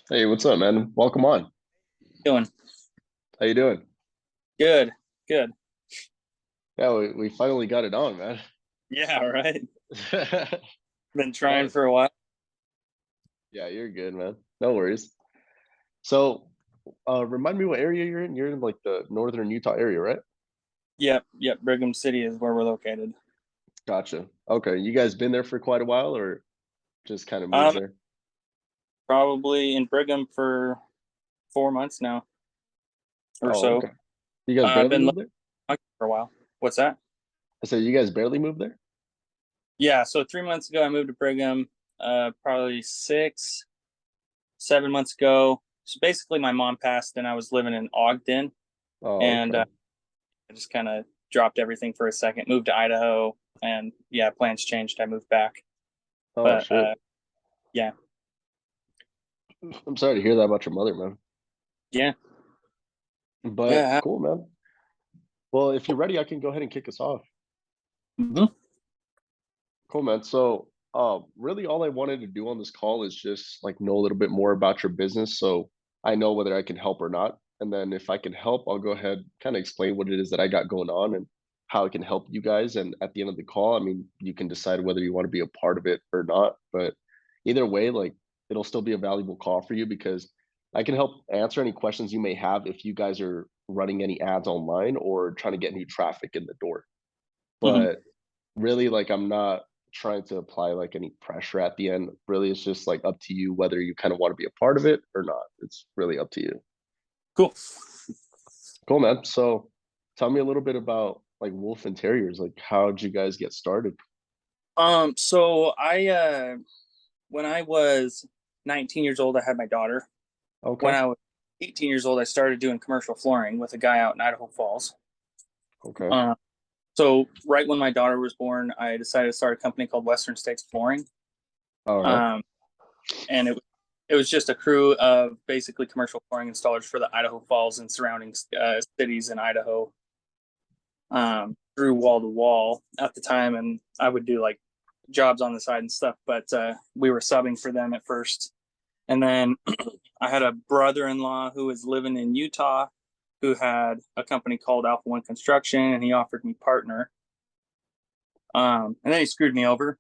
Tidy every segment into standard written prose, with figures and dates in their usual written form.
Hey, what's up, man? Welcome on. Doing How you doing? good, good. Yeah, we finally got it on, man. Yeah, right. Been trying Nice. for a while. Yeah, you're good, man. No worries. So, remind me what area you're in. You're in like the northern Utah area, right? Yep, yep. Brigham City is where we're located. Gotcha. Okay, you guys been there for quite a while, or just kind of moved Um, there? Probably in Brigham for 4 months now or Oh, so. okay. You guys I've barely been moved there? looking for a while. What's that? I said you guys barely moved there? Yeah, so 3 months ago I moved to Brigham. Probably 7 months ago. So basically, my mom passed, and I was living in Ogden, Oh, and okay. I just kind of dropped everything for a second, moved to Idaho, and yeah, plans changed. I moved back, Oh, but shit. yeah, I'm sorry to hear that about your mother, man. yeah, But yeah. cool, man. Well, if you're ready, I can go ahead and kick us off. Mhm. Cool, man. So, really, all I wanted to do on this call is just like know a little bit more about your business, so I know whether I can help or not. And then, if I can help, I'll go ahead kind of explain what it is that I got going on and how it can help you guys. And at the end of the call, I mean, you can decide whether you want to be a part of it or not. But either way, like it'll still be a valuable call for you because I can help answer any questions you may have if you guys are running any ads online or trying to get new traffic in the door. Mhm. But really, like I'm not trying to apply like any pressure at the end. Really, it's just like up to you whether you kind of want to be a part of it or not. It's really up to you. Cool. Cool, man. So tell me a little bit about like Wolf and Terriers. Like, how'd you guys get started? So when I was 19 years old, I had my daughter. When Okay. I was 18 years old, I started doing commercial flooring with a guy out in Idaho Falls. Okay. Um, so right when my daughter was born, I decided to start a company called Western States Flooring. All right. Um, and it was just a crew of basically commercial flooring installers for the Idaho Falls and surrounding cities in Idaho, through wall to wall at the time, and I would do like jobs on the side and stuff. But we were subbing for them at first, and then I had a brother-in-law who was living in Utah, who had a company called Alpha One Construction, and he offered me partner. And then he screwed me over.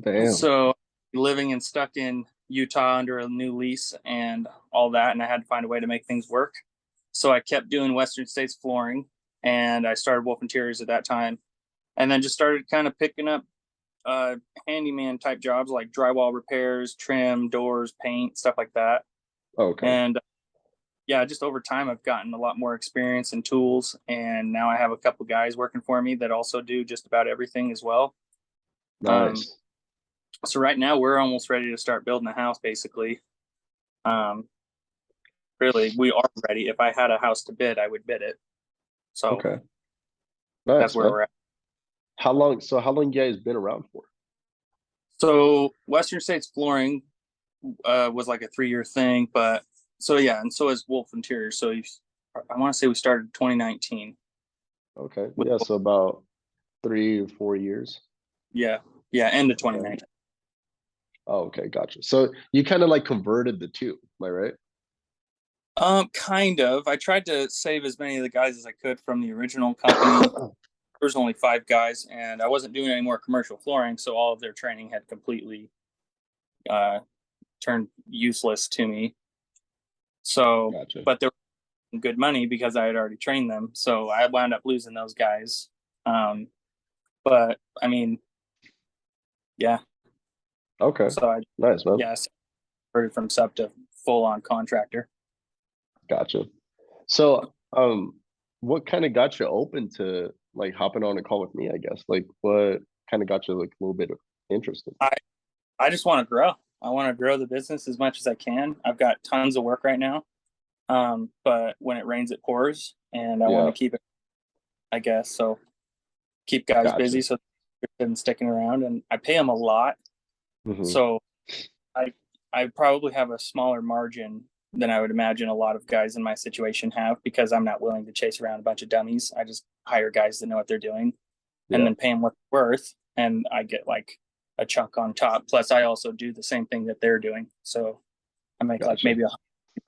Damn. So living and stuck in Utah under a new lease and all that, and I had to find a way to make things work. So I kept doing Western States flooring, and I started Wolf Interiors at that time, and then just started kind of picking up uh, handyman type jobs like drywall repairs, trim, doors, paint, stuff like that. Okay. And yeah, just over time, I've gotten a lot more experience and tools, and now I have a couple guys working for me that also do just about everything as well. Um, Nice. so right now, we're almost ready to start building a house, basically. Um, Really, we are ready. If I had a house to bid, I would bid it. So Okay. that's Nice, where man. we're at. How long? So how long you guys been around for? So Western States Flooring was like a 3 year thing, but so yeah, and so is Wolf Interior. So I want to say we started 2019 Okay. with Yeah. So about 3 or 4 years. yeah, yeah, end of Okay. 2019. Oh, okay. Gotcha. So you kind of like converted the two, am I right? Kind of. I tried to save as many of the guys as I could from the original company. There was only 5 guys, and I wasn't doing any more commercial flooring, so all of their training had completely uh, turned useless to me. So, Gotcha. but they were good money because I had already trained them. So I wound up losing those guys. Um, but I mean, yeah. Okay. So I, Nice, man. yeah, converted from sub to full on contractor. Gotcha. So, what kind of got you open to like hopping on a call with me, I guess? Like, what kind of got you like a little bit interested? I, I just want to grow. I want to grow the business as much as I can. I've got tons of work right now. But when it rains, it pours, and I want Yeah, to keep it, I guess. So keep guys gotcha. busy so they're sticking around, and I pay them a lot. Hmm. So I, I probably have a smaller margin than I would imagine a lot of guys in my situation have, because I'm not willing to chase around a bunch of dummies. I just hire guys that know what they're doing and Yeah, then pay them what they're worth, and I get like a chunk on top. Plus, I also do the same thing that they're doing, so I make like gotcha. maybe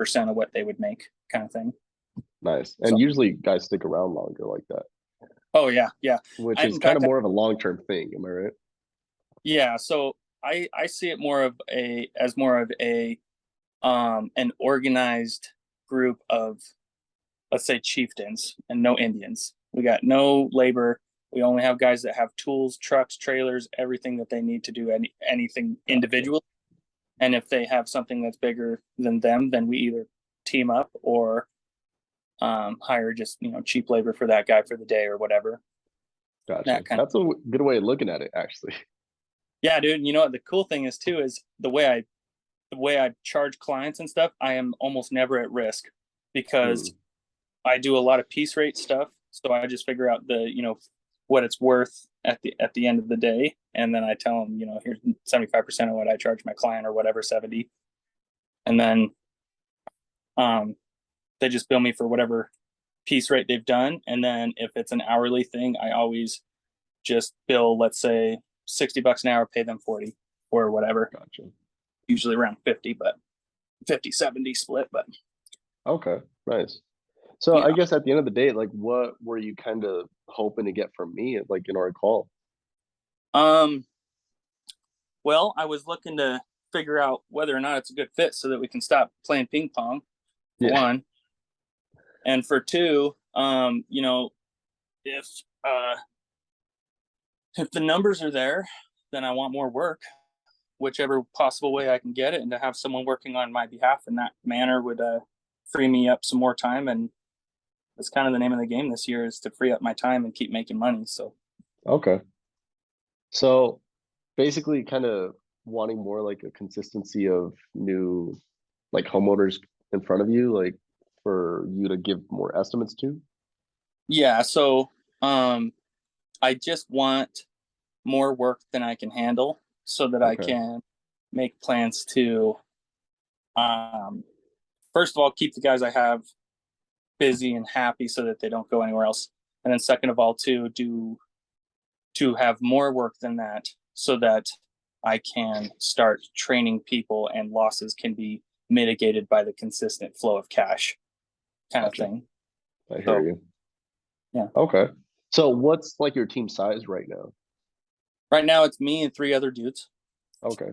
100% of what they would make, kind of thing. Nice. And So, usually guys stick around longer like that, oh yeah, yeah. which I, is in kind of fact, more of a long-term thing. Am I right? yeah. So I see it more of a as more of a an organized group of, let's say, chieftains and no Indians. We got no labor. We only have guys that have tools, trucks, trailers, everything that they need to do anything Gotcha. individual. And if they have something that's bigger than them, then we either team up or hire just cheap labor for that guy for the day or whatever. Gotcha. That kind of. That's a good way of looking at it, actually. Yeah, dude. You know what the cool thing is too is the way I charge clients and stuff. I am almost never at risk because Hmm, I do a lot of piece rate stuff. So I just figure out what it's worth at the end of the day, and then I tell them, here's 75% of what I charge my client or whatever, 70, and then um they just bill me for whatever piece rate they've done. And then if it's an hourly thing, I always just bill, let's say, $60 an hour, pay them 40 or whatever, gotcha. usually around 50, but 50-70 split. But Okay, nice. So I yeah. guess at the end of the day, like what were you kind of hoping to get from me like in our call? um well, I was looking to figure out whether or not it's a good fit so that we can stop playing ping pong, for Yeah, one. And for two, if if the numbers are there, then I want more work, whichever possible way I can get it, and to have someone working on my behalf in that manner would free me up some more time. And that's kind of the name of the game this year, is to free up my time and keep making money. So okay. So basically kind of wanting more like a consistency of new like homeowners in front of you, like for you to give more estimates to. yeah, so um, I just want more work than I can handle so that I Okay, can make plans to, um, first of all, keep the guys I have busy and happy so that they don't go anywhere else. And then second of all, to have more work than that so that I can start training people and losses can be mitigated by the consistent flow of cash, kind of gotcha. thing. I hear So you. yeah. Okay. So what's like your team size right now? Right now it's me and three other dudes. Okay. Three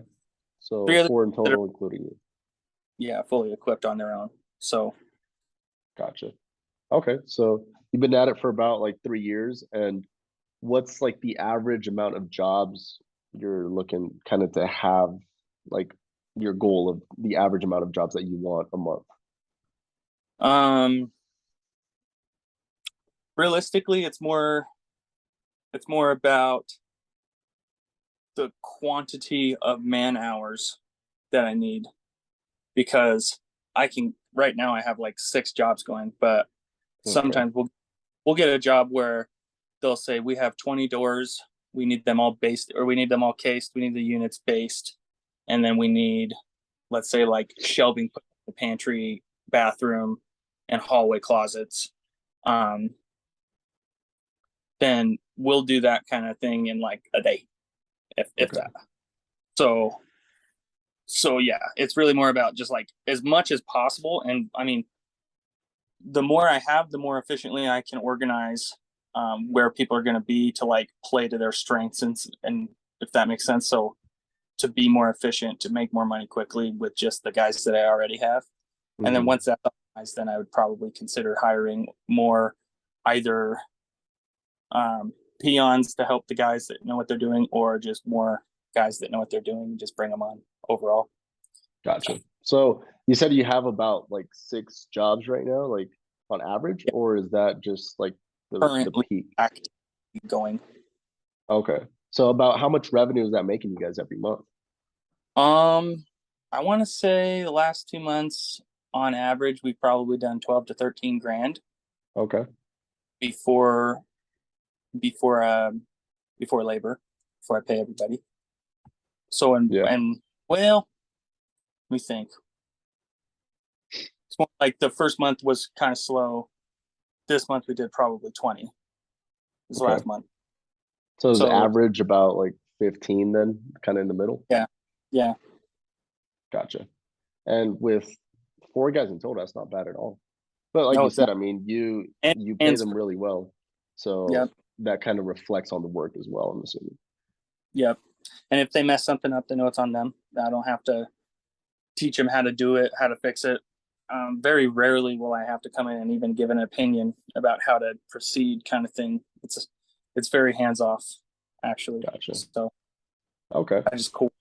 So other four in that are, total, including you. yeah, fully equipped on their own. So Gotcha. Okay. So you've been at it for about like 3 years, and what's like the average amount of jobs you're looking kind of to have, like your goal of the average amount of jobs that you want a month? um realistically it's more about the quantity of man hours that I need, because I can right now I have like 6 jobs going, but Okay. sometimes we'll get a job where they'll say we have 20 doors, we need them all based, or we need them all cased, we need the units based, and then we need, let's say, like shelving put in the pantry, bathroom, and hallway closets. Um, then we'll do that kind of thing in like a day, if Okay. that. So yeah, it's really more about just like as much as possible. And I mean, the more I have, the more efficiently I can organize where people are going to be to like play to their strengths, and if that makes sense. So to be more efficient, to make more money quickly with just the guys that I already have. And then Hmm. once that's optimized, then I would probably consider hiring more, either peons to help the guys that know what they're doing, or just more guys that know what they're doing and just bring them on overall. Gotcha. So you said you have about like 6 jobs right now, like on average, Yeah, or is that just like the currently peak? active going. Okay. So about how much revenue is that making you guys every month? Um, I want to say the last 2 months, on average, we've probably done 12 to 13 grand Okay. before before before labor, before I pay everybody. So Yeah. and well, let me think. It's more like the first month was kind of slow. This month we did probably 20. This Okay. last month. So is So average about like 15 then, kind of in the middle? yeah, yeah. Gotcha. And with four guys in total, that's not bad at all. But like No, you it's said, not. I mean, you pay And them really well. So yep, that kind of reflects on the work as well, I'm assuming. yep. And if they mess something up, they know it's on them. I don't have to teach them how to do it, how to fix it. Very rarely will I have to come in and even give an opinion about how to proceed, kind of thing. It's very hands off, actually. Gotcha. So Okay. I just cool.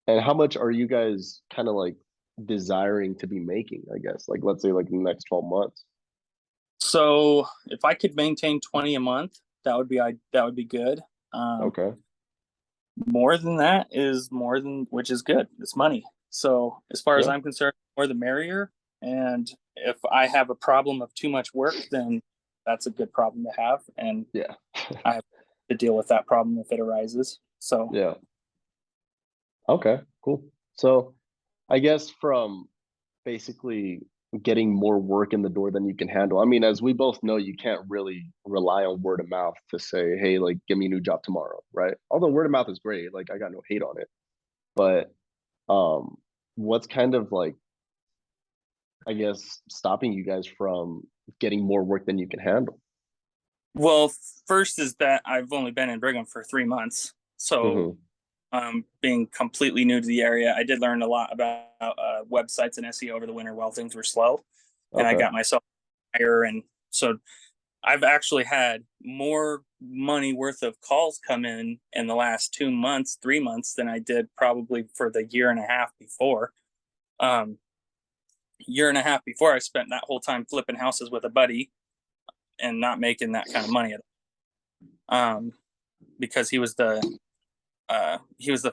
And how much are you guys kind of like desiring to be making, I guess? Like let's say like in the next 12 months. So if I could maintain 20 a month, that would be good. Um, Okay. More than that is more than, which is good. It's money. So as far as Yeah. I'm concerned, more the merrier. And if I have a problem of too much work, then that's a good problem to have. And Yeah. I have to deal with that problem if it arises. So Yeah. Okay, cool. So I guess from basically getting more work in the door than you can handle. I mean, as we both know, you can't really rely on word of mouth to say, hey, like, give me a new job tomorrow, right? Although word of mouth is great, like, I got no hate on it. But um, what's kind of like, I guess, stopping you guys from getting more work than you can handle? well, first is that I've only been in Brigham for 3 months. So Hmm. being completely new to the area, I did learn a lot about websites and SEO over the winter while things were slow. And I Okay. got myself higher. And so I've actually had more money worth of calls come in the last 2 months, 3 months than I did probably for the year and a half before. Um, Year and a half before, I spent that whole time flipping houses with a buddy and not making that kind of money at because he was the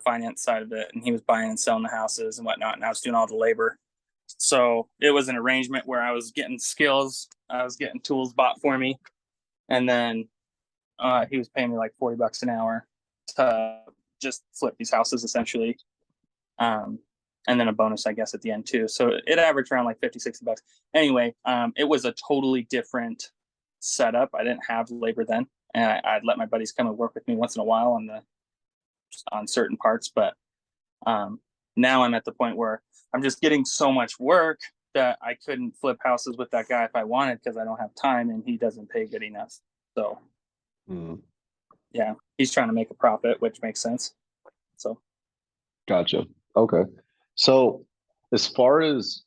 finance side of it, and he was buying and selling the houses and whatnot, and I was doing all the labor. So it was an arrangement where I was getting skills, I was getting tools bought for me, and then he was paying me like $40 an hour to just flip these houses essentially. Um, and then a bonus, I guess, at the end too. So it averaged around like 50, $60. Anyway, it was a totally different setup. I didn't have labor then. And I'd let my buddies come and work with me once in a while on certain parts. But um, now I'm at the point where I'm just getting so much work that I couldn't flip houses with that guy if I wanted because I don't have time and he doesn't pay good enough. So Mm, yeah, he's trying to make a profit, which makes sense. So gotcha. Okay. So as far as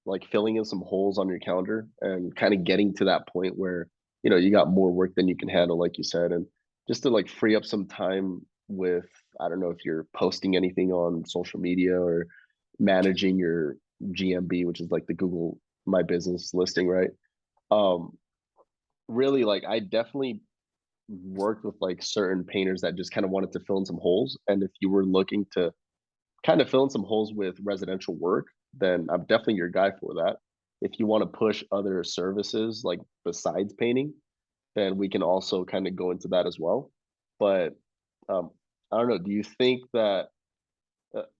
like filling in some holes on your calendar and kind of getting to that point where, you got more work than you can handle, like you said, and just to like free up some time with, I don't know if you're posting anything on social media or managing your GMB, which is like the Google My Business listing, right? Um, really like I definitely worked with like certain painters that just kind of wanted to fill in some holes. And if you were looking to kind of fill in some holes with residential work, then I'm definitely your guy for that. If you want to push other services like besides painting, then we can also kind of go into that as well. But um, I don't know. Do you think that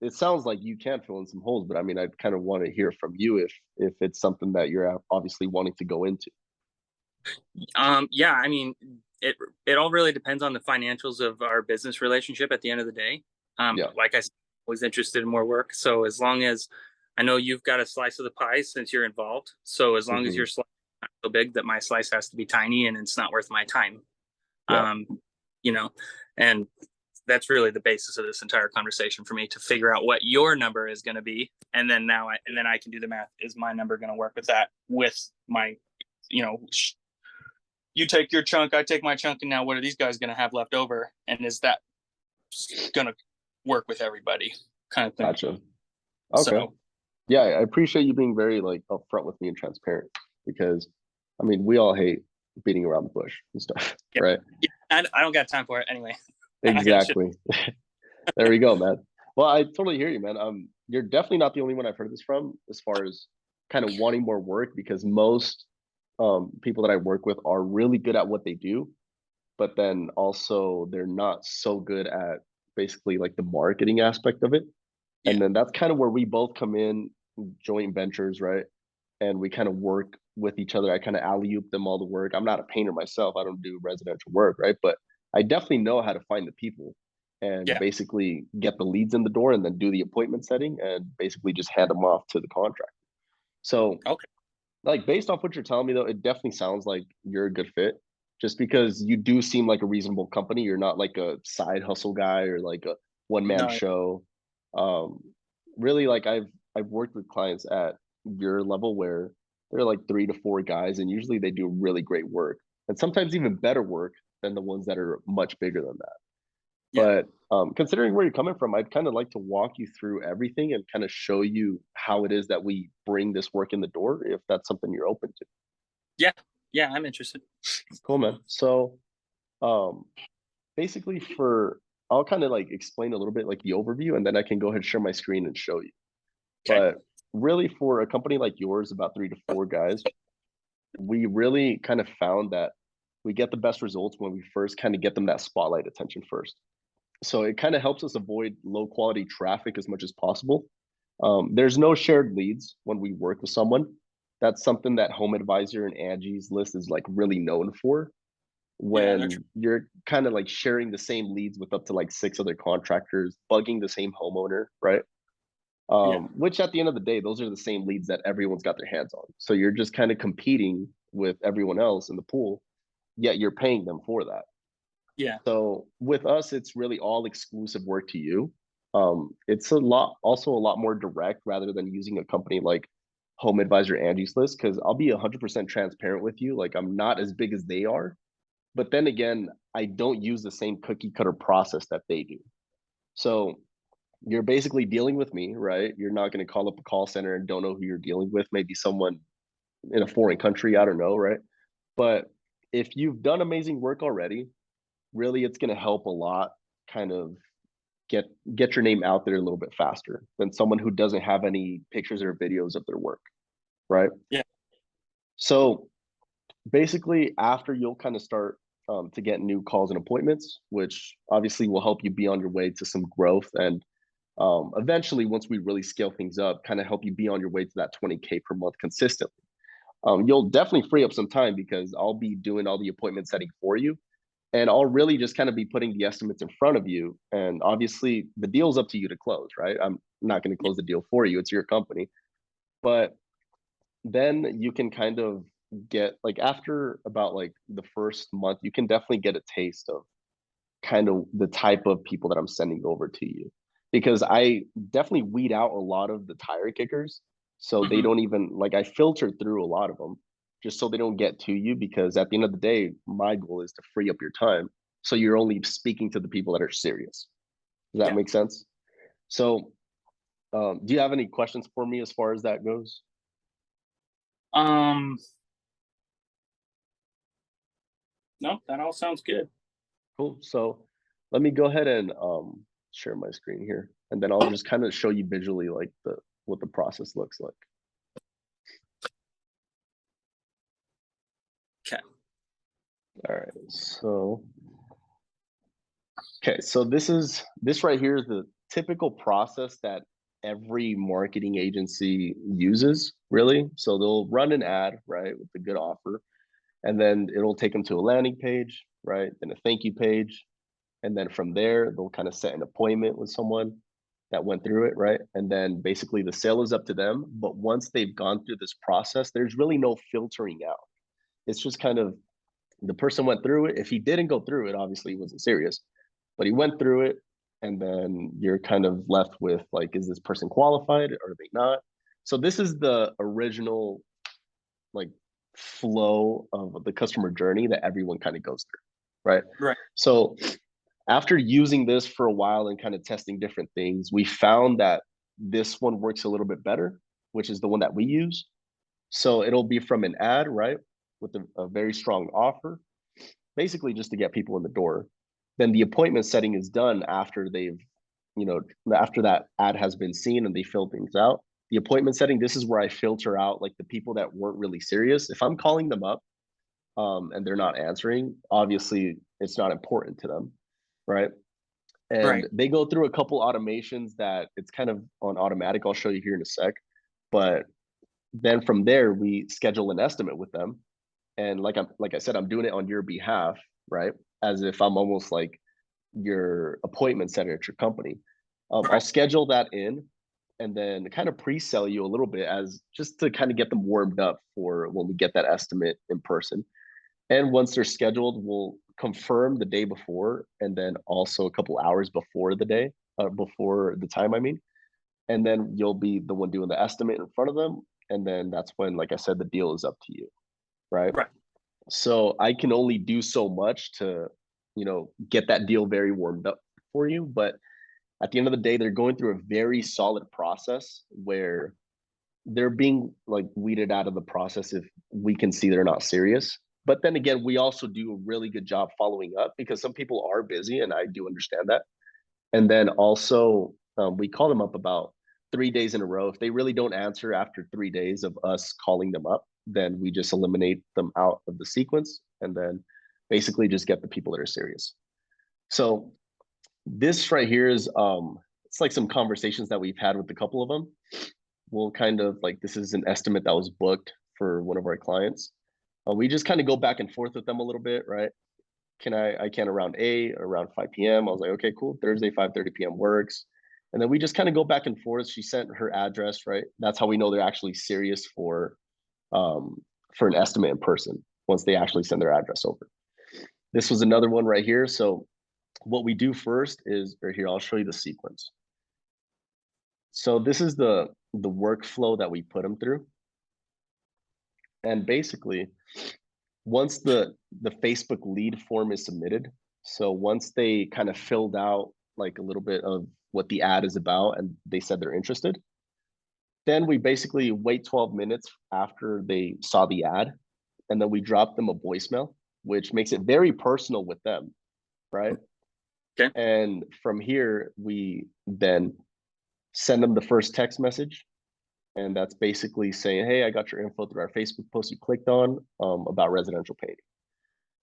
it sounds like you can fill in some holes? But I mean, I kind of want to hear from you if it's something that you're obviously wanting to go into. yeah, I mean, it all really depends on the financials of our business relationship at the end of the day. Yeah. Like I said, I was interested in more work. So as long as I know you've got a slice of the pie since you're involved. So as long as Hmm. your slice is not so big that my slice has to be tiny and it's not worth my time. Yeah. Um, you know, and that's really the basis of this entire conversation for me to figure out what your number is going to be. And then I can do the math. Is my number going to work with that with my, you know, you take your chunk, I take my chunk, and now what are these guys going to have left over? And is that going to work with everybody, kind of thing? Gotcha. Okay. So Yeah, I appreciate you being very like upfront with me and transparent because I mean we all hate beating around the bush and stuff, yeah, right? yeah, I don't got time for it anyway. I got shit. Exactly. There we go, man. Well, I totally hear you, man. You're definitely not the only one I've heard this from as far as kind of wanting more work because most people that I work with are really good at what they do, but then also they're not so good at basically like the marketing aspect of it. And Yeah, then that's kind of where we both come in, joint ventures, right? and we kind of work with each other. I kind of alley-oop them all the work. I'm not a painter myself. I don't do residential work, right? But I definitely know how to find the people and Yeah. basically get the leads in the door and then do the appointment setting and basically just hand them off to the contract. So, Okay. like based off what you're telling me though, it definitely sounds like you're a good fit just because you do seem like a reasonable company. You're not like a side hustle guy or like a one man No. show. Um, really like I've worked with clients at your level where they're like 3 to 4 guys and usually they do really great work and sometimes even better work than the ones that are much bigger than that. Yeah. But considering where you're coming from, I'd kind of like to walk you through everything and kind of show you how it is that we bring this work in the door, if that's something you're open to. Yeah. Yeah. I'm interested. Cool, man. So, um, basically, I'll kind of like explain a little bit like the overview, and then I can go ahead and share my screen and show you. Okay. But really, for a company like yours, about 3 to 4 guys, we really kind of found that we get the best results when we first kind of get them that spotlight attention first. So it kind of helps us avoid low quality traffic as much as possible. There's no shared leads when we work with someone. That's something that Home Advisor and Angie's List is like really known for. Yeah. That's When you're kind of like sharing the same leads with up to like 6 other contractors, bugging the same homeowner, right? yeah. Which at the end of the day, those are the same leads that everyone's got their hands on. So you're just kind of competing with everyone else in the pool, yet you're paying them for that. Yeah. So with us, it's really all exclusive work to you. It's also a lot more direct rather than using a company like Home Advisor Angie's List. Because I'll be 100% transparent with you. Like I'm not as big as they are, but then again, I don't use the same cookie cutter process that they do. So you're basically dealing with me, right? You're not going to call up a call center and don't know who you're dealing with. Maybe someone in a foreign country. I don't know, right? But if you've done amazing work already, really it's going to help a lot kind of get get your name out there a little bit faster than someone who doesn't have any pictures or videos of their work, right? Yeah. So basically after you'll kind of start to get new calls and appointments, which obviously will help you be on your way to some growth and eventually once we really scale things up kind of help you be on your way to that 20K per month consistently. You'll definitely free up some time because I'll be doing all the appointment setting for you and I'll really just kind of be putting the estimates in front of you. And obviously, the deal's up to you to close, right? I'm not going to Yeah. close the deal for you; it's your company. But then you can kind of get like after about like the first month, you can definitely get a taste of kind of the type of people that I'm sending over to you, because I definitely weed out a lot of the tire kickers, so they Hmm. don't even like I filter through a lot of them just so they don't get to you because at the end of the day, my goal is to free up your time so you're only speaking to the people that are serious. Does that Yeah. make sense? So, do you have any questions for me as far as that goes? Um. No, that all sounds good. Cool. So, let me go ahead and share my screen here, and then I'll just kind of show you visually like the what the process looks like. Okay. All right. So, okay. So this right here is the typical process that every marketing agency uses, really. So they'll run an ad, right, with a good offer, and then it'll take them to a landing page, right, then a thank you page, and then from there they'll kind of set an appointment with someone that went through it, right, and then basically the sale is up to them. But once they've gone through this process, there's really no filtering out. It's just kind of the person went through it. If he didn't go through it, obviously he wasn't serious, but he went through it. And then you're kind of left with like, is this person qualified or are they not? So this is the original like flow of the customer journey that everyone kind of goes through, right? Right. So after using this for a while and kind of testing different things, we found that this one works a little bit better, which is the one that we use. So it'll be from an ad, right? With a very strong offer, basically just to get people in the door. Then the appointment setting is done after they've, you know, after that ad has been seen and they fill things out. The appointment setting, this is where I filter out like the people that weren't really serious. If I'm calling them up and they're not answering, obviously it's not important to them, right? And Right. they go through a couple automations that it's kind of on automatic. I'll show you here in a sec, but Then from there, we schedule an estimate with them. And like I said, I'm doing it on your behalf, right? As if I'm almost like your appointment setter at your company. I'll Right. schedule that in and then kind of pre-sell you a little bit as just to kind of get them warmed up for when we get that estimate in person. And once they're scheduled, we'll confirm the day before and then also a couple hours before the day, before the time, I mean. And then you'll be the one doing the estimate in front of them. And then that's when, like I said, the deal is up to you, right? Right. So I can only do so much to, get that deal very warmed up for you. But at the end of the day, they're going through a very solid process where they're being like weeded out of the process if we can see they're not serious. But then again, we also do a really good job following up because some people are busy, and I do understand that. And then also, we call them up about 3 days in a row. If they really don't answer after 3 days of us calling them up, then we just eliminate them out of the sequence and then basically just get the people that are serious. So this right here is it's like some conversations that we've had with a couple of them. We'll kind of like, this is an estimate that was booked for one of our clients. We just kind of go back and forth with them a little bit, right? I can around around 5 p.m. I was like, okay, cool. Thursday, 5:30 p.m. works. And then we just kind of go back and forth. She sent her address, right? That's how we know they're actually serious um for an estimate in person once they actually send their address over. This was another one right here. So what we do first is right here, I'll show you the sequence. So this is the workflow that we put them through. And basically, once the Facebook lead form is submitted, so once they kind of filled out like a little bit of what the ad is about and they said they're interested, then we basically wait 12 minutes after they saw the ad and then we drop them a voicemail, which makes it very personal with them, right? Okay. And from here, we then send them the first text message. And that's basically saying, hey, I got your info through our Facebook post you clicked on about residential painting.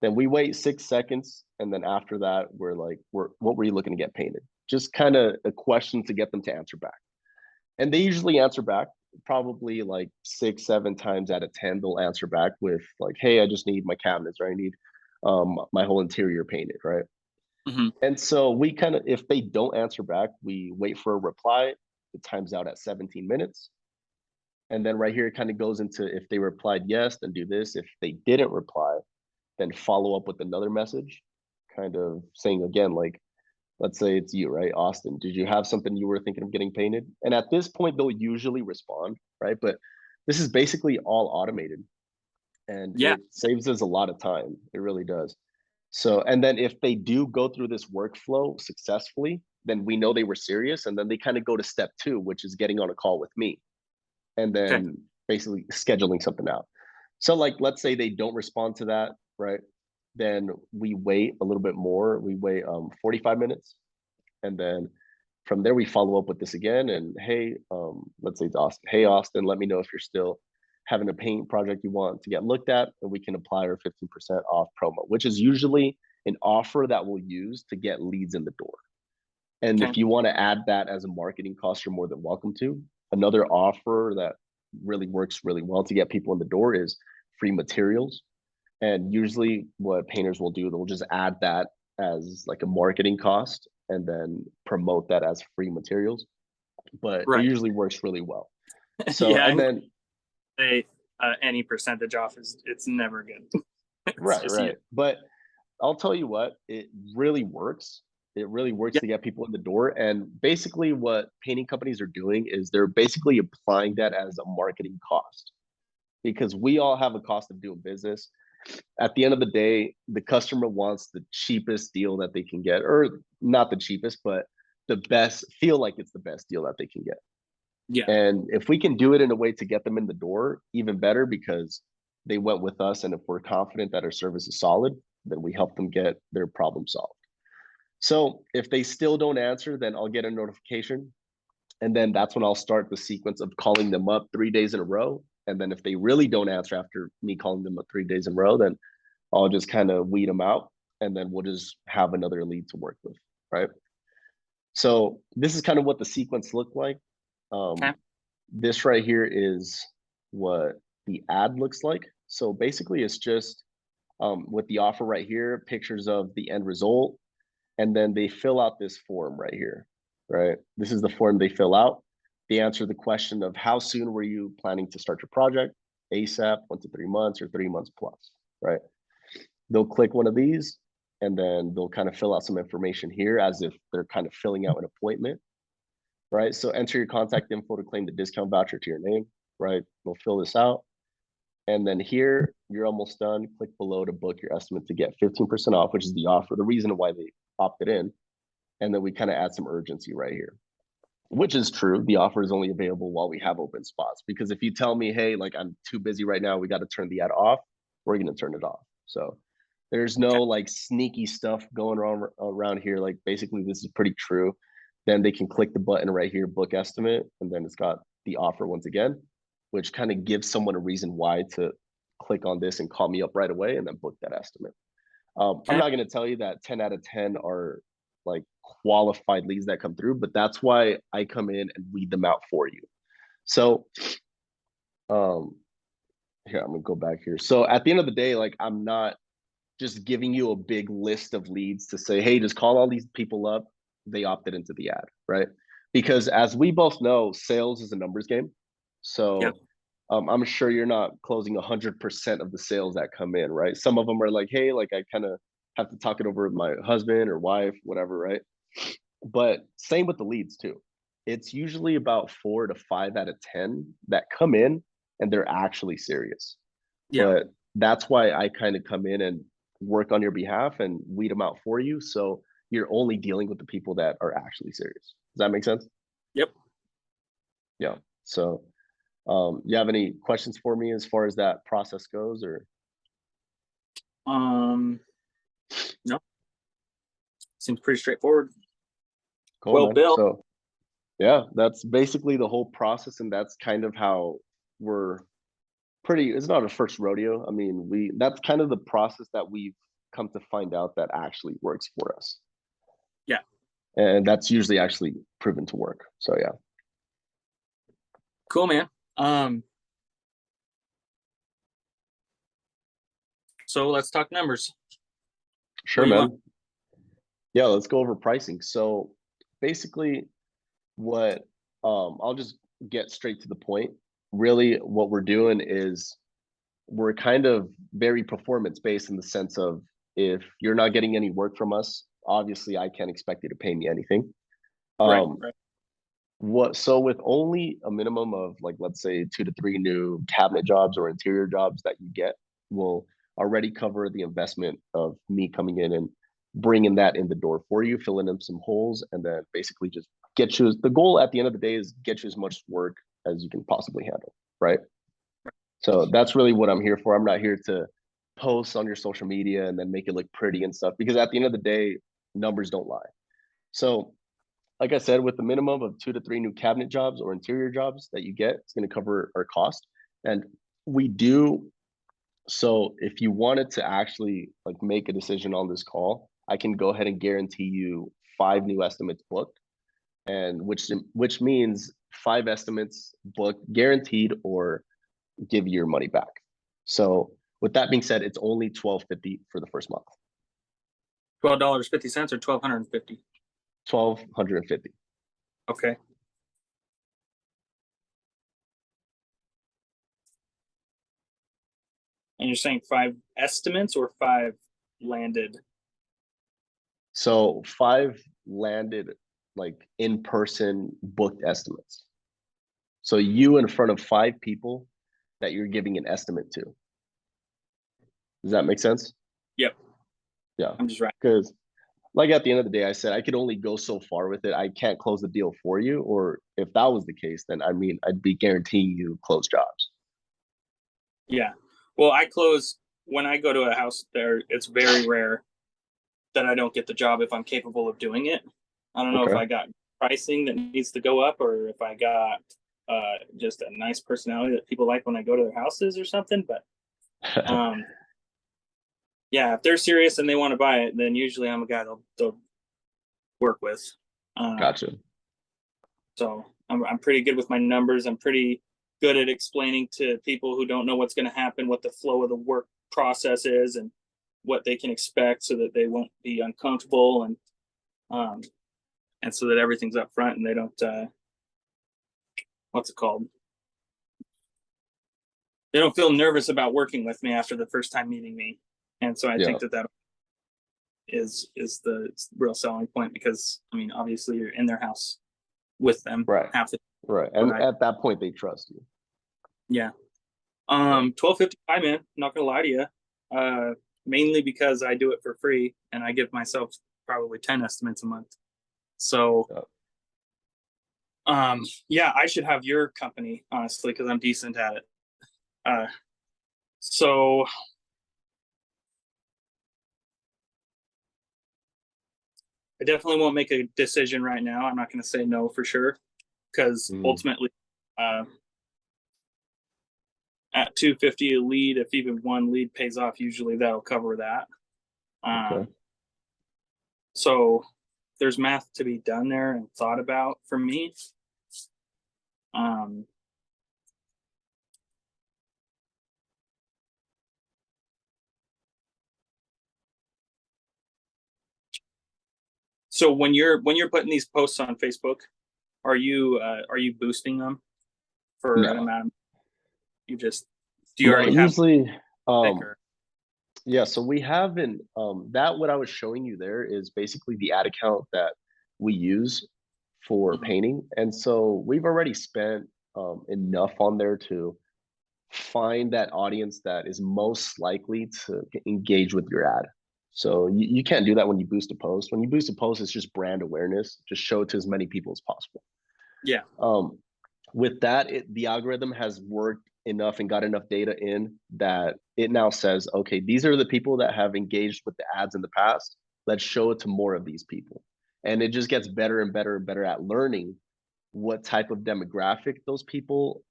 Then we wait 6 seconds, and then after that, we're like, what were you looking to get painted? Just kind of a question to get them to answer back. And they usually answer back, probably like 6, 7 times out of 10, they'll answer back with like, hey, I just need my cabinets, or I need my whole interior painted, right? Hmm. And so we kind of, if they don't answer back, we wait for a reply. It times out at 17 minutes. And then right here, it kind of goes into if they replied yes, then do this. If they didn't reply, then follow up with another message, kind of saying again, like, let's say it's you, right? Austin, did you have something you were thinking of getting painted? And at this point, they'll usually respond, right? But this is basically all automated and Yeah. it saves us a lot of time. It really does. So, and then if they do go through this workflow successfully, then we know they were serious. And then they kind of go to step two, which is getting on a call with me and Okay. then basically scheduling something out. So, like, let's say they don't respond to that, right? Then we wait a little bit more. We wait 45 minutes, and then from there we follow up with this again. And hey, let's say it's Austin. Hey, Austin, let me know if you're still having a paint project you want to get looked at, and we can apply our 15% off promo, which is usually an offer that we'll use to get leads in the door. And Okay. if you want to add that as a marketing cost, you're more than welcome to. Another offer that really works really well to get people in the door is free materials. And usually what painters will do, they'll just add that as like a marketing cost and then promote that as free materials. But it Right. usually works really well. So, Yeah. and I'm then, say any percentage off is it's never good. It's right, just you. right. But I'll tell you what, it really works. It really works Yeah. to get people in the door. And basically, what painting companies are doing is they're basically applying that as a marketing cost because we all have a cost of doing business. At the end of the day, the customer wants the cheapest deal that they can get, or not the cheapest, but the best, feel like it's the best deal that they can get. Yeah. And if we can do it in a way to get them in the door, even better because they went with us. And if we're confident that our service is solid, then we help them get their problem solved. So if they still don't answer, then I'll get a notification. And then that's when I'll start the sequence of calling them up 3 days in a row. And then if they really don't answer after me calling them up 3 days in a row, then I'll just kind of weed them out. And then we'll just have another lead to work with. Right. So this is kind of what the sequence looked like. Okay. This right here is what the ad looks like. So basically it's just with the offer right here, pictures of the end result, and then they fill out this form right here, right? This is the form they fill out. They answer the question of how soon were you planning to start your project? ASAP, 1 to 3 months, or 3 months plus, right? They'll click one of these and then they'll kind of fill out some information here as if they're kind of filling out an appointment, right? So enter your contact info to claim the discount voucher to your name, right? They'll fill this out. And then here, you're almost done. Click below to book your estimate to get 15% off, which is the offer, the reason why they opted in. And then we kind of add some urgency right here, which is true. The offer is only available while we have open spots. Because if you tell me, hey, like I'm too busy right now, we got to turn the ad off, we're going to turn it off. So there's no like sneaky stuff going on around here. Like basically, this is pretty true. Then they can click the button right here, book estimate, and then it's got the offer once again, which kind of gives someone a reason why to click on this and call me up right away and then book that estimate. I'm not going to tell you that 10 out of 10 are like qualified leads that come through, but that's why I come in and weed them out for you. So, here, I'm gonna go back here. So at the end of the day, like I'm not just giving you a big list of leads to say, hey, just call all these people up. They opted into the ad, right? Because as we both know, sales is a numbers game. So Yep. I'm sure you're not closing 100% of the sales that come in, right? Some of them are like, hey, like I kind of have to talk it over with my husband or wife, whatever, right? But same with the leads too. It's usually about 4 to 5 out of 10 that come in and they're actually serious. Yeah. But that's why I kind of come in and work on your behalf and weed them out for you. So you're only dealing with the people that are actually serious. Does that make sense? Yep. Yeah. So you have any questions for me as far as that process goes, or No. Seems pretty straightforward. cool, Well, man? Bill. So yeah, that's basically the whole process, and that's kind of how we're pretty. It's not a first rodeo. I mean, that's kind of the process that we've come to find out that actually works for us. Yeah. And that's usually actually proven to work. So yeah. Cool, man. So let's talk numbers. Sure, What do you man. want? Yeah, let's go over pricing. So basically what I'll just get straight to the point. Really what we're doing is we're kind of very performance based in the sense of if you're not getting any work from us, obviously I can't expect you to pay me anything. Right. Um so with only a minimum of like let's say 2 to 3 new cabinet jobs or interior jobs that you get will already cover the investment of me coming in and bringing that in the door for you, filling in some holes, and then basically just get you. The goal at the end of the day is get you as much work as you can possibly handle, right? So that's really what I'm here for. I'm not here to post on your social media and then make it look pretty and stuff, because at the end of the day, numbers don't lie. So like I said, with the minimum of 2 to 3 new cabinet jobs or interior jobs that you get, it's going to cover our cost. And we do. So if you wanted to actually like make a decision on this call, I can go ahead and guarantee you 5 new estimates booked, and which means 5 estimates booked guaranteed or give you your money back. So with that being said, it's only $12.50 for the first month. $12.50 or $1,250. $1,250. Okay. And you're saying 5 estimates or 5 landed? So 5 landed like in-person booked estimates. So you in front of 5 people that you're giving an estimate to. Does that make sense? Yep. Yeah. I'm just right. Because like at the end of the day, I said I could only go so far with it. I can't close the deal for you. Or if that was the case, then I mean, I'd be guaranteeing you close jobs. Yeah. Well, I close when I go to a house there. It's very rare that I don't get the job if I'm capable of doing it. I don't know if Okay. I got pricing that needs to go up or if I got just a nice personality that people like when I go to their houses or something. But yeah, if they're serious and they want to buy it, then usually I'm a guy they'll work with. Gotcha. So I'm pretty good with my numbers. I'm pretty good at explaining to people who don't know what's going to happen what the flow of the work process is and what they can expect, so that they won't be uncomfortable, um and so that everything's up front and they don't what's it called, they don't feel nervous about working with me after the first time meeting me. And so I Yeah. think that that is the real selling point, because I mean, obviously you're in their house with them Right. half the Right. but And at that point, they trust you. yeah. Yeah. 12.55, man, not gonna lie to you. Mainly because I do it for free and I give myself probably 10 estimates a month. So Yeah. yeah, I should have your company, honestly, because I'm decent at it. Uh so I definitely won't make a decision right now. I'm not gonna say no for sure, because Mhm. ultimately, uh at 250 a lead, if even one lead pays off, usually that'll cover that. Okay. Um, so there's math to be done there and thought about for me. Um, so when you're putting these posts on Facebook, are you boosting them for an No, amount? You just do you no, already have usually, it, um, or yeah, so we haven't, that what I was showing you there is basically the ad account that we use for Mhm. painting. And so we've already spent enough on there to find that audience that is most likely to engage with your ad. So you can't do that when you boost a post. When you boost a post, it's just brand awareness. Just show it to as many people as possible. yeah? Um, with that, the algorithm has worked enough and got enough data in that it now says, okay, these are the people that have engaged with the ads in the past. Let's show it to more of these people. And it just gets better and better and better at learning what type of demographic those people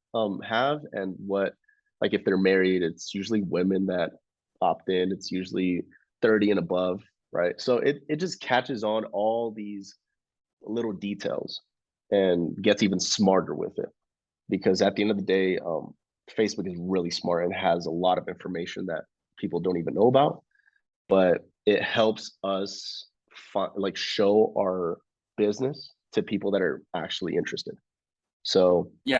have, and what, like if they're married, it's usually women that opt in. It's usually 30 and above, right? So it just catches on all these little details and gets even smarter with it, because at the end of the day, Facebook is really smart and has a lot of information that people don't even know about, but it helps us like show our business to people that are actually interested. So Yeah.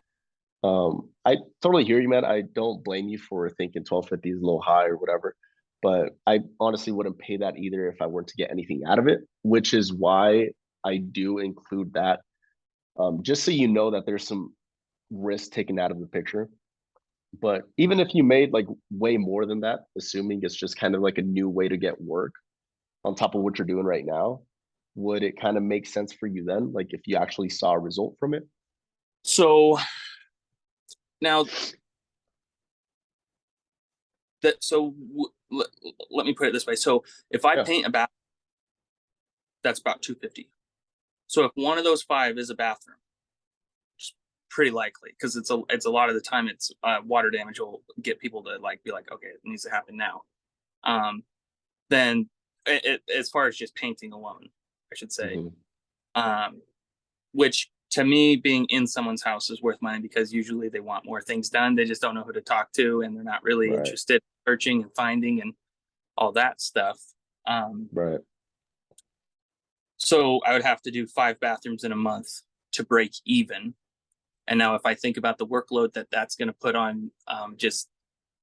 I totally hear you, man. I don't blame you for thinking 1250 is a little high or whatever, but I honestly wouldn't pay that either if I weren't to get anything out of it, which is why I do include that. Just so you know that there's some risk taken out of the picture. But even if you made like way more than that, assuming it's just kind of like a new way to get work on top of what you're doing right now, would it kind of make sense for you then? Like if you actually saw a result from it? So now that so let me put it this way. So if I Yeah. paint a bath, that's about 250. So if one of those five is a bathroom, pretty likely, because it's a lot of the time it's water damage will get people to like be like, okay, it needs to happen now. Um, then as far as just painting alone, I should say, Hmm. um, which to me, being in someone's house is worth money, because usually they want more things done. They just don't know who to talk to, and they're not really Right. interested in searching and finding and all that stuff. Um, Right. so I would have to do 5 bathrooms in a month to break even. And now, if I think about the workload that that's going to put on just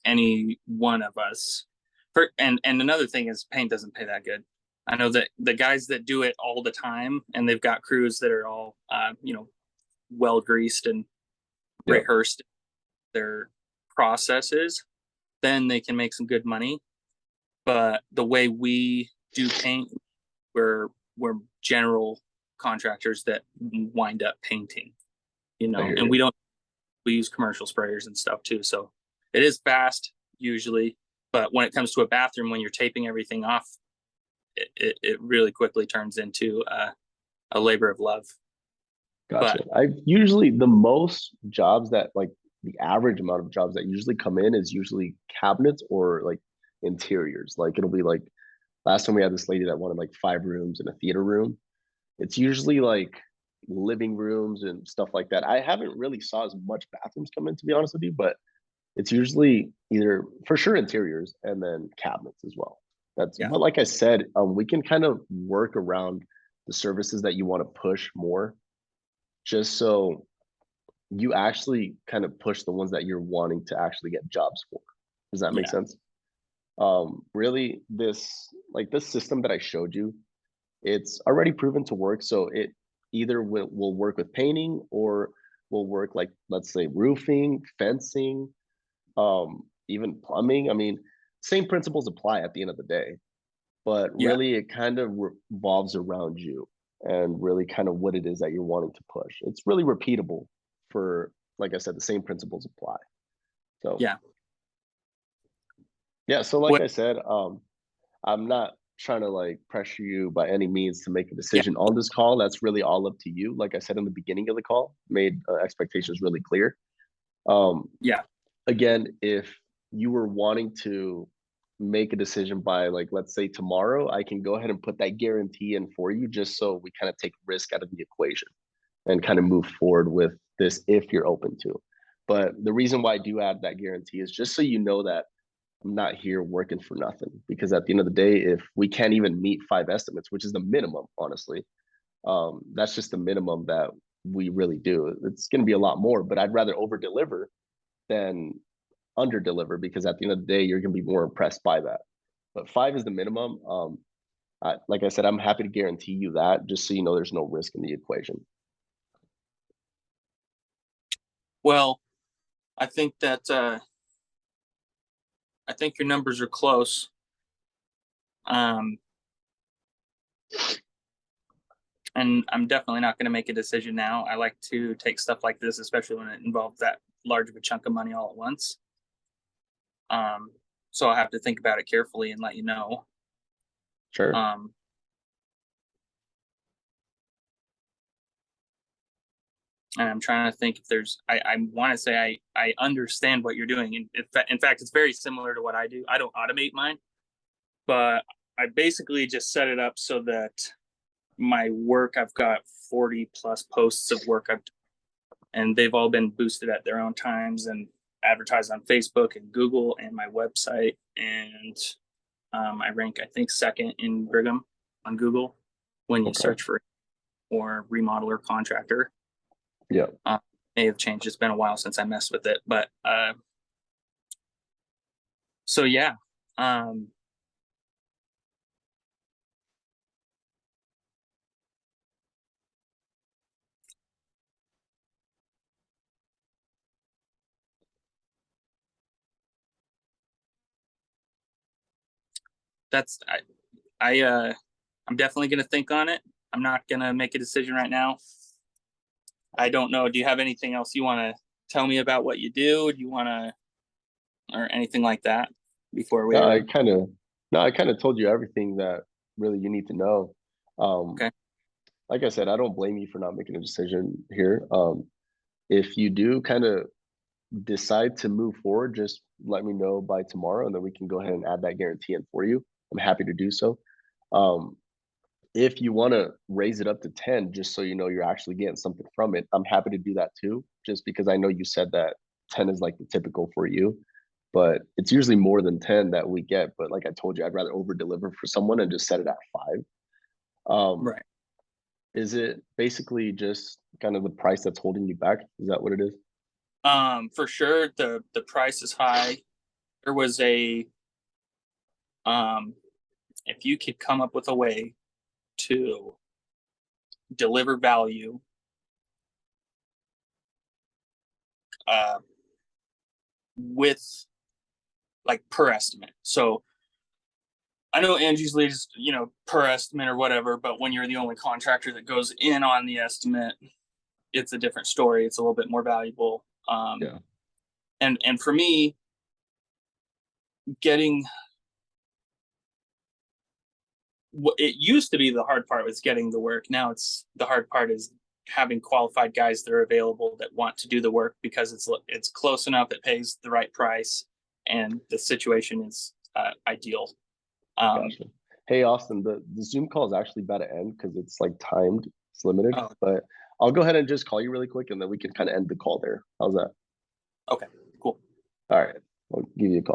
any one of us, and another thing is paint doesn't pay that good. I know that the guys that do it all the time, and they've got crews that are all well greased and Yeah. rehearsed their processes, then they can make some good money. But the way we do paint, we're general contractors that wind up painting, I hear and you. we use commercial sprayers and stuff too. So it is fast usually, but when it comes to a bathroom, when you're taping everything off, it really quickly turns into a labor of love. Gotcha. But I usually the most jobs that like the average amount of jobs that usually come in is usually cabinets or like interiors. Like it'll be like last time we had this lady that wanted like 5 rooms and a theater room. It's usually like living rooms and stuff like that. I haven't really saw as much bathrooms come in, to be honest with you, but it's usually either for sure interiors and then cabinets as well. That's Yeah. but like I said, we can kind of work around the services that you want to push more, just so you actually kind of push the ones that you're wanting to actually get jobs for. Does that make Yeah. sense? Really, this system that I showed you, it's already proven to work. So it either will work with painting or will work like, let's say, roofing, fencing, even plumbing. I mean, same principles apply at the end of the day, but Yeah. really it kind of revolves around you and really kind of what it is that you're wanting to push. It's really repeatable for, like I said, the same principles apply. So Yeah. yeah, so like What? I said, I'm not trying to like pressure you by any means to make a Yeah. decision on this call. That's really all up to you. Like I said in the beginning of the call, made expectations really clear. Um, Yeah. Again, if you were wanting to make a decision by like, let's say tomorrow, I can go ahead and put that guarantee in for you just so we kind of take risk out of the equation and kind of move forward with this if you're open to. But the reason why I do add that guarantee is just so you know that I'm not here working for nothing. Because at the end of the day, if we can't even meet 5 estimates, which is the minimum, honestly, that's just the minimum that we really do. It's going to be a lot more, but I'd rather over deliver than under deliver because at the end of the day, you're going to be more impressed by that. But 5 is the minimum. Like I said, I'm happy to guarantee you that just so you know there's no risk in the equation. Well, I think that I think your numbers are close. Um, and I'm definitely not going to make a decision now. I like to take stuff like this, especially when it involves that large of a chunk of money all at once. Um, so I'll have to think about it carefully and let you know. Sure. Um, and I'm trying to think if there's. I want to say I understand what you're doing. In fact, it's very similar to what I do. I don't automate mine, but I basically just set it up so that my work, I've got 40 plus posts of work I've, and they've all been boosted at their own times and advertised on Facebook and Google and my website. And I rank, I think, second in Brigham on Google when you Okay. search for or remodeler contractor. Yeah. May have changed. It's been a while since I messed with it, but so yeah. Um, that's I'm definitely gonna think on it. I'm not gonna make a decision right now. I don't know. Do you have anything else you want to tell me about what you do? Do you want to, or anything like that before No, we? I kind of told you everything that really you need to know. Um, Okay. like I said, I don't blame you for not making a decision here. If you do kind of decide to move forward, just let me know by tomorrow, and then we can go ahead and add that guarantee in for you. I'm happy to do so. Um, if you want to raise it up to 10, just so you know you're actually getting something from it, I'm happy to do that too, just because I know you said that 10 is like the typical for you, but it's usually more than 10 that we get. But like I told you, I'd rather over deliver for someone and just set it at 5. Um, Right. is it basically just kind of the price that's holding you back? Is that what it is? For sure, the price is high. There was a if you could come up with a way to deliver value, uh, with like per estimate. So I know Angie's Lead is, per estimate or whatever, but when you're the only contractor that goes in on the estimate, it's a different story. It's a little bit more valuable. Yeah. And for me, getting what it used to be the hard part was getting the work. Now it's the hard part is having qualified guys that are available that want to do the work because it's close enough, it pays the right price, and the situation is ideal. Um, Gotcha. Hey, Austin, the Zoom call is actually about to end because it's like timed, it's limited. oh, But I'll go ahead and just call you really quick and then we can kind of end the call there. How's that? Okay.